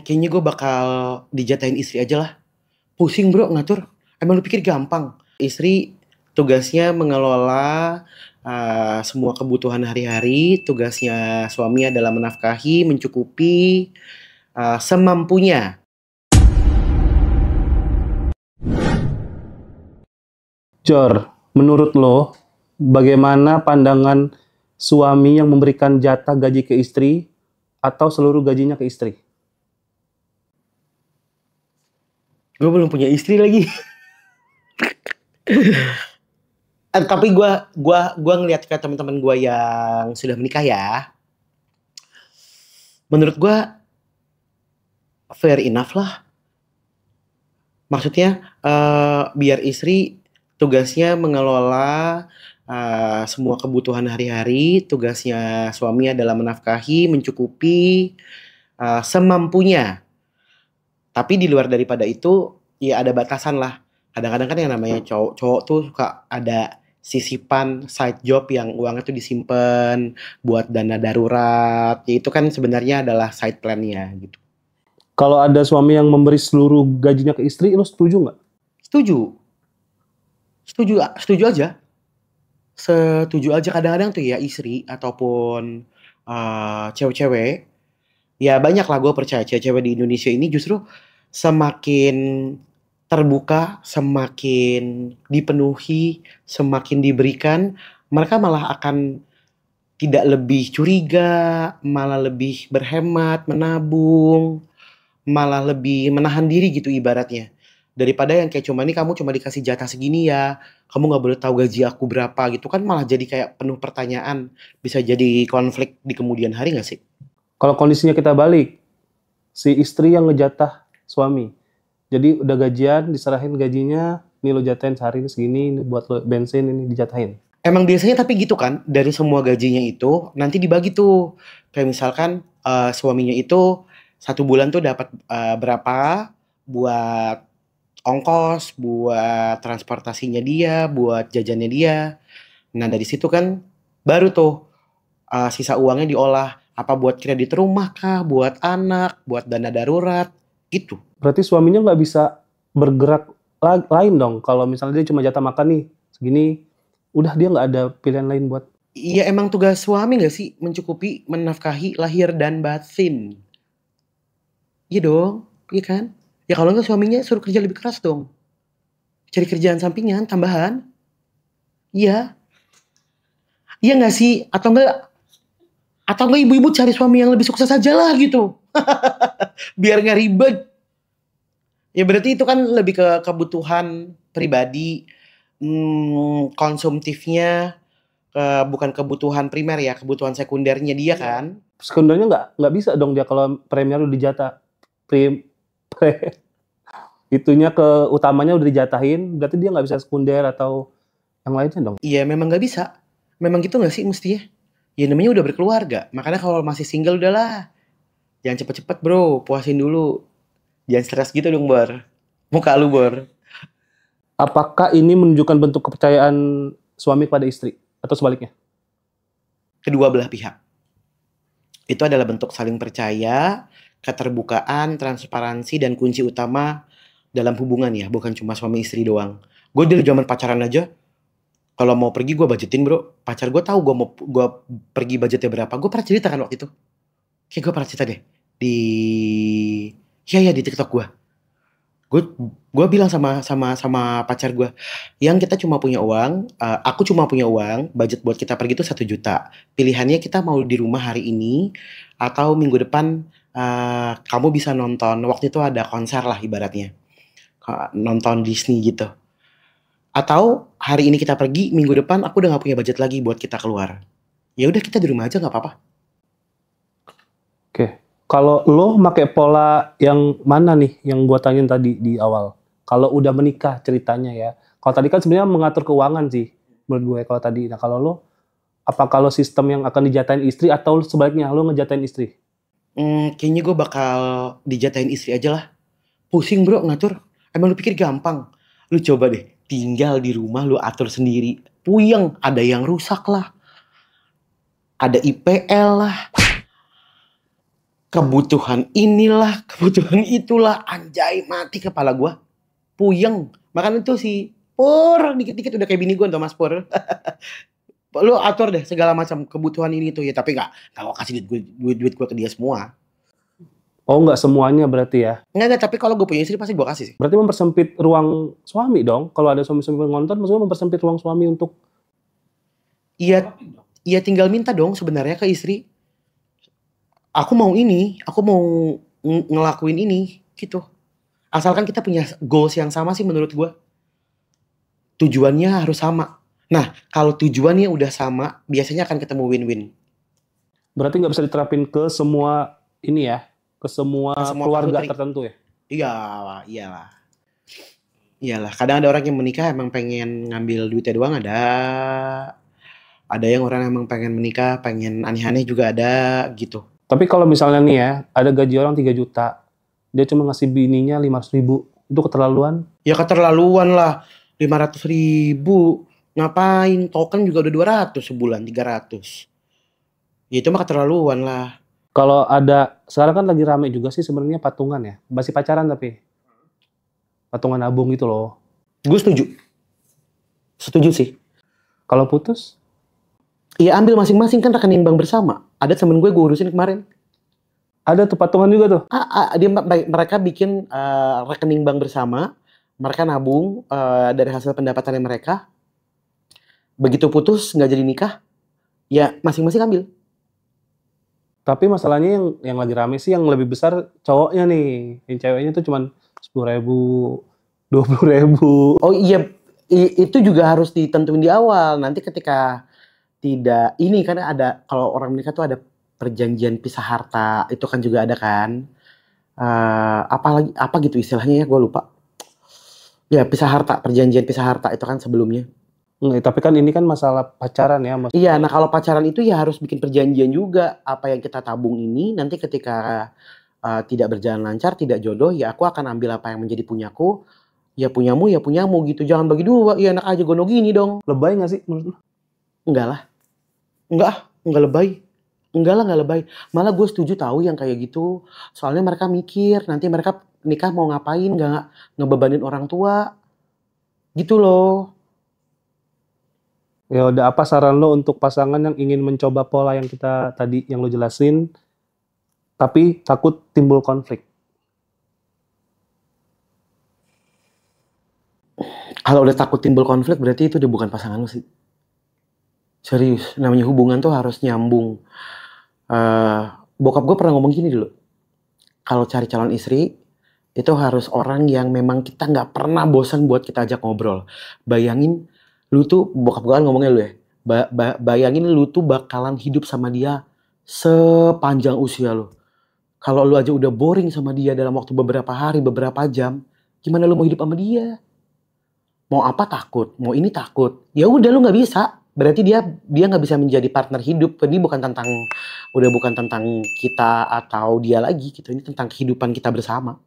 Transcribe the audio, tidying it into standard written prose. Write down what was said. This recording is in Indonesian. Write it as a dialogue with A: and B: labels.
A: Kayaknya gue bakal dijatahin istri aja lah. Pusing bro ngatur. Emang lu pikir gampang? Istri tugasnya mengelola semua kebutuhan hari-hari. Tugasnya suami adalah menafkahi, mencukupi semampunya.
B: Jor, menurut lo, bagaimana pandangan suami yang memberikan jatah gaji ke istri atau seluruh gajinya ke istri?
A: Gue belum punya istri lagi. Tapi gue ngeliat ke teman-teman gue yang sudah menikah ya. Menurut gue fair enough lah. Maksudnya biar istri tugasnya mengelola semua kebutuhan hari-hari. Tugasnya suami adalah menafkahi, mencukupi semampunya. Tapi di luar daripada itu ya ada batasan lah. Kadang-kadang kan yang namanya cowok tuh suka ada sisipan side job yang uangnya tuh disimpan buat dana darurat. Ya itu kan sebenarnya adalah side plan-nya gitu.
B: Kalau ada suami yang memberi seluruh gajinya ke istri, lo setuju nggak?
A: Setuju. Setuju aja. Setuju aja. Kadang-kadang tuh ya istri ataupun cewek-cewek, ya banyak lah gue percaya cewek-cewek di Indonesia ini justru semakin terbuka, semakin dipenuhi, semakin diberikan, mereka malah akan tidak lebih curiga, malah lebih berhemat, menabung, malah lebih menahan diri gitu ibaratnya. Daripada yang kayak cuma nih kamu cuma dikasih jatah segini ya, kamu nggak boleh tahu gaji aku berapa gitu kan malah jadi kayak penuh pertanyaan, bisa jadi konflik di kemudian hari nggak sih?
B: Kalau kondisinya kita balik, si istri yang ngejatah suami. Jadi udah gajian, diserahin gajinya, nih lo jatahin sehari ini segini, ini buat lo bensin, ini dijatahin.
A: Emang biasanya tapi gitu kan, dari semua gajinya itu nanti dibagi tuh. Kayak misalkan suaminya itu 1 bulan tuh dapat berapa buat ongkos, buat transportasinya dia, buat jajannya dia. Nah dari situ kan baru tuh sisa uangnya diolah. Apa buat kredit rumah kah, buat anak, buat dana darurat, gitu.
B: Berarti suaminya nggak bisa bergerak lain dong. Kalau misalnya dia cuma jatah makan nih, segini, udah dia nggak ada pilihan lain buat.
A: Iya emang tugas suami gak sih mencukupi, menafkahi lahir dan batin. Iya dong, iya kan? Ya kalau enggak suaminya suruh kerja lebih keras dong. Cari kerjaan sampingan, tambahan. Iya. Iya gak sih? Atau enggak ibu-ibu cari suami yang lebih sukses aja lah gitu. Biar gak ribet. Ya berarti itu kan lebih ke kebutuhan pribadi. Konsumtifnya. Bukan kebutuhan primer ya, kebutuhan sekundernya dia kan.
B: Sekundernya nggak bisa dong dia kalau premier udah dijatah. Itunya ke utamanya udah dijatahin, berarti dia nggak bisa sekunder atau yang lainnya dong.
A: Iya memang nggak bisa. Memang gitu nggak sih mestinya? Ya namanya udah berkeluarga. Makanya kalau masih single udahlah. Jangan cepet-cepet bro, puasin dulu. Jangan stres gitu dong Bor. Muka lu Bor.
B: Apakah ini menunjukkan bentuk kepercayaan suami kepada istri atau sebaliknya?
A: Kedua belah pihak. Itu adalah bentuk saling percaya, keterbukaan, transparansi, dan kunci utama dalam hubungan ya. Bukan cuma suami istri doang. Gue dari zaman pacaran aja, kalau mau pergi gue budgetin bro. Pacar gue tahu gue pergi budgetnya berapa. Gue pernah cerita kan waktu itu. Kayak gue pernah cerita deh di TikTok gue. Gue bilang sama pacar gue, yang kita cuma punya uang, aku cuma punya uang, budget buat kita pergi itu 1 juta. Pilihannya kita mau di rumah hari ini atau minggu depan kamu bisa nonton. Waktu itu ada konser lah ibaratnya, nonton Disney gitu. Atau hari ini kita pergi, minggu depan aku udah gak punya budget lagi buat kita keluar. Ya udah kita di rumah aja nggak apa-apa.
B: Oke. Kalau lo pakai pola yang mana nih yang gua tanyain tadi di awal? Kalau udah menikah ceritanya ya. Kalau tadi kan sebenarnya mengatur keuangan sih menurut gue kalau tadi. Nah kalau lo, apa kalau sistem yang akan dijatahin istri atau sebaliknya lo ngejatahin istri?
A: Kayaknya gue bakal dijatahin istri aja lah. Pusing bro ngatur. Emang lu pikir gampang? Lu coba deh tinggal di rumah lu atur sendiri. Puyeng, ada yang rusak lah. Ada IPL lah. Kebutuhan inilah, kebutuhan itulah, anjay mati kepala gua. Puyeng. Makanya tuh si Pur dikit-dikit udah kayak bini gua tuh Mas Pur. Lu atur deh segala macam kebutuhan ini tuh ya, tapi nggak gua kasih duit gua ke dia semua.
B: Oh, nggak semuanya berarti ya?
A: Enggak, tapi kalau gue punya istri pasti gua kasih sih.
B: Berarti mempersempit ruang suami dong? Kalau ada suami-suami ngonton, maksudnya mempersempit ruang suami untuk...
A: Iya, iya tinggal minta dong sebenarnya ke istri. Aku mau ini, aku mau ngelakuin ini, gitu. Asalkan kita punya goals yang sama sih menurut gua. Tujuannya harus sama. Nah, kalau tujuannya udah sama, biasanya akan ketemu win-win.
B: Berarti nggak bisa diterapin ke semua ini ya? Ke semua
A: Ke semua
B: keluarga
A: putri.
B: tertentu ya?
A: Iyalah, iyalah. Iyalah, kadang ada orang yang menikah emang pengen ngambil duitnya doang ada. Ada yang orang emang pengen menikah, pengen aneh-aneh juga ada gitu.
B: Tapi kalau misalnya nih ya, ada gaji orang 3 juta, dia cuma ngasih bininya 500.000, itu keterlaluan?
A: Ya keterlaluan lah, 500.000. Ngapain? Token juga udah 200 sebulan, 300. Ya itu mah keterlaluan lah.
B: Kalau ada, sekarang kan lagi rame juga sih sebenarnya patungan ya, masih pacaran tapi patungan nabung gitu loh.
A: Gue setuju. Setuju sih.
B: Kalau putus,
A: Iya ambil masing-masing kan rekening bank bersama. Ada temen gue urusin kemarin.
B: ada tuh patungan juga tuh.
A: Mereka bikin rekening bank bersama. Mereka nabung dari hasil pendapatannya mereka. Begitu putus nggak jadi nikah, ya masing-masing ambil.
B: Tapi masalahnya yang lagi rame sih yang lebih besar cowoknya nih. Yang ceweknya tuh cuman 10.000, 20.000.
A: Oh iya, itu juga harus ditentuin di awal. Nanti ketika tidak ini kan ada, kalau orang menikah tuh ada perjanjian pisah harta, itu kan juga ada kan. Apa gitu istilahnya ya, gue lupa. Ya pisah harta, perjanjian pisah harta itu kan sebelumnya.
B: Tapi kan ini kan masalah pacaran ya, Mas.
A: Iya, nah kalau pacaran itu ya harus bikin perjanjian juga. Apa yang kita tabung ini nanti ketika tidak berjalan lancar, tidak jodoh, ya aku akan ambil apa yang menjadi punyaku. Ya punyamu gitu. Jangan bagi dua. Ya enak aja gono gini dong.
B: Lebay nggak sih menurut lu?
A: Enggak lah. Enggak lebay. Enggak lebay. Malah gue setuju tahu yang kayak gitu. Soalnya mereka mikir nanti mereka nikah mau ngapain, nggak ngebebanin orang tua. Gitu loh.
B: Ya udah, apa saran lo untuk pasangan yang ingin mencoba pola yang kita tadi yang lo jelasin, tapi takut timbul konflik?
A: Kalau udah takut timbul konflik berarti itu udah bukan pasangan lo sih. Serius, namanya hubungan tuh harus nyambung. Bokap gue pernah ngomong gini dulu. Kalau cari calon istri, itu harus orang yang memang kita nggak pernah bosan buat kita ajak ngobrol. Bayangin, lu tuh, bokap gue kan ngomongnya lu ya, bayangin lu tuh bakalan hidup sama dia sepanjang usia lu. Kalau lu aja udah boring sama dia dalam waktu beberapa hari, beberapa jam, gimana lu mau hidup sama dia? Mau apa takut, mau ini takut. Ya udah lu nggak bisa. Berarti dia nggak bisa menjadi partner hidup. Ini udah bukan tentang kita atau dia lagi gitu. Ini tentang kehidupan kita bersama.